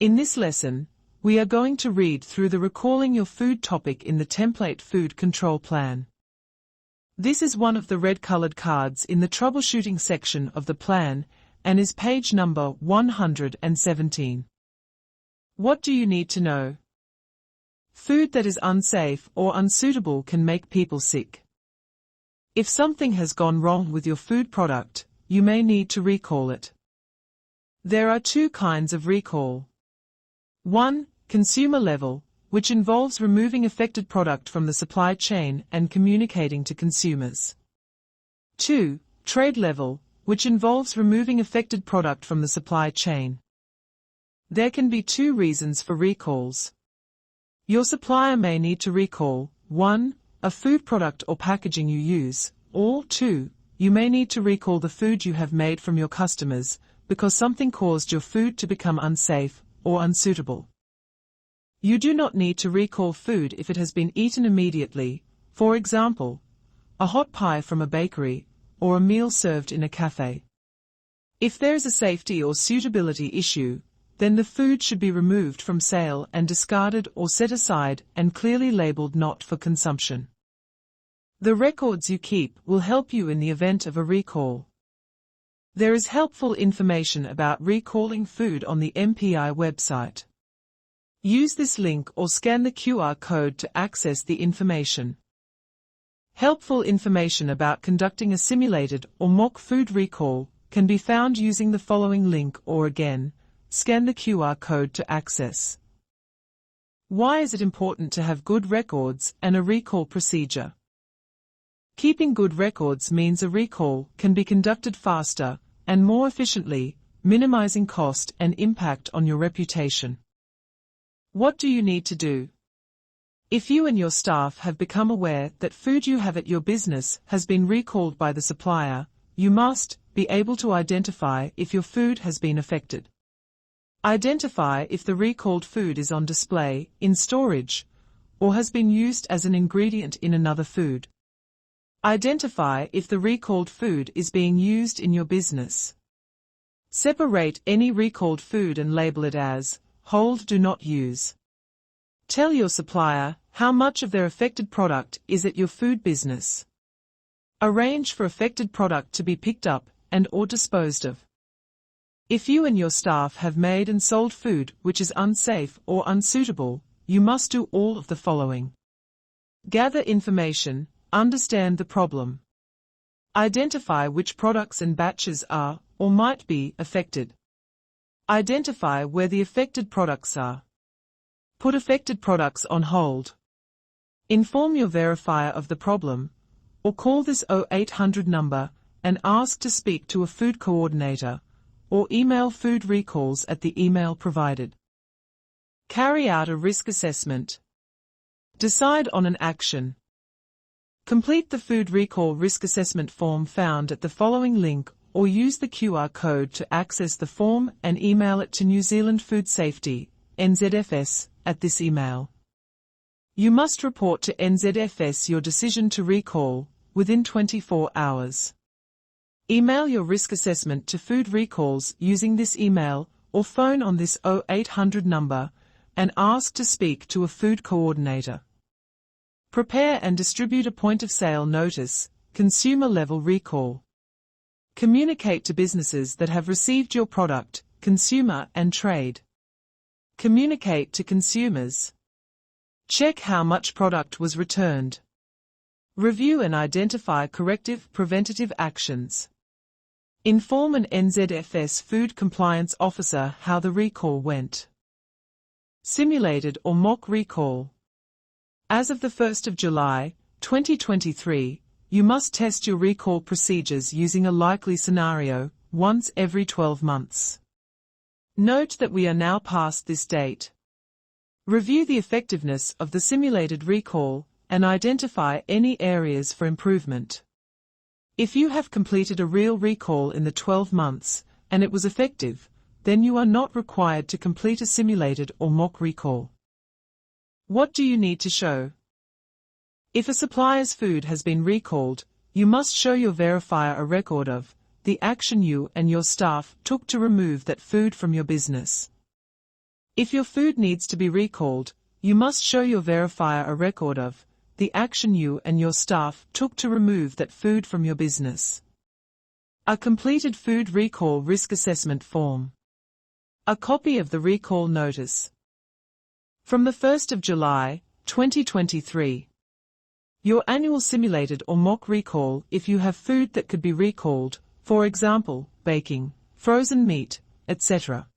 In this lesson, we are going to read through the Recalling Your Food topic in the Template Food Control Plan. This is one of the red-colored cards in the troubleshooting section of the plan and is page number 117. What do you need to know? Food that is unsafe or unsuitable can make people sick. If something has gone wrong with your food product, you may need to recall it. There are two kinds of recall. 1. Consumer level, which involves removing affected product from the supply chain and communicating to consumers. 2. Trade level, which involves removing affected product from the supply chain. There can be two reasons for recalls. Your supplier may need to recall 1. A food product or packaging you use, or 2. You may need to recall the food you have made from your customers because something caused your food to become unsafe or unsuitable. You do not need to recall food if it has been eaten immediately, for example, a hot pie from a bakery, or a meal served in a cafe. If there is a safety or suitability issue, then the food should be removed from sale and discarded or set aside and clearly labeled not for consumption. The records you keep will help you in the event of a recall. There is helpful information about recalling food on the MPI website. Use this link or scan the QR code to access the information. Helpful information about conducting a simulated or mock food recall can be found using the following link or again, scan the QR code to access. Why is it important to have good records and a recall procedure? Keeping good records means a recall can be conducted faster and more efficiently, minimizing cost and impact on your reputation. What do you need to do? If you and your staff have become aware that food you have at your business has been recalled by the supplier, you must be able to identify if your food has been affected. Identify if the recalled food is on display, in storage, or has been used as an ingredient in another food. Identify if the recalled food is being used in your business. Separate any recalled food and label it as hold do not use. Tell your supplier how much of their affected product is at your food business. Arrange for affected product to be picked up and or disposed of. If you and your staff have made and sold food which is unsafe or unsuitable, you must do all of the following. Gather information, understand the problem. Identify which products and batches are, or might be, affected. Identify where the affected products are. Put affected products on hold. Inform your verifier of the problem, or call this 0800 number and ask to speak to a food coordinator, or email food recalls at the email provided. Carry out a risk assessment. Decide on an action. Complete the food recall risk assessment form found at the following link or use the QR code to access the form and email it to New Zealand Food Safety, NZFS, at this email. You must report to NZFS your decision to recall within 24 hours. Email your risk assessment to food recalls using this email or phone on this 0800 number and ask to speak to a food coordinator. Prepare and distribute a point-of-sale notice, consumer-level recall. Communicate to businesses that have received your product, consumer and trade. Communicate to consumers. Check how much product was returned. Review and identify corrective preventative actions. Inform an NZFS food compliance officer how the recall went. Simulated or mock recall. As of the 1st of July, 2023, you must test your recall procedures using a likely scenario, once every 12 months. Note that we are now past this date. Review the effectiveness of the simulated recall and identify any areas for improvement. If you have completed a real recall in the 12 months and it was effective, then you are not required to complete a simulated or mock recall. What do you need to show? If a supplier's food has been recalled, you must show your verifier a record of the action you and your staff took to remove that food from your business. If your food needs to be recalled, you must show your verifier a record of the action you and your staff took to remove that food from your business. A completed food recall risk assessment form. A copy of the recall notice. From the 1st of July, 2023. Your annual simulated or mock recall if you have food that could be recalled, for example, baking, frozen meat, etc.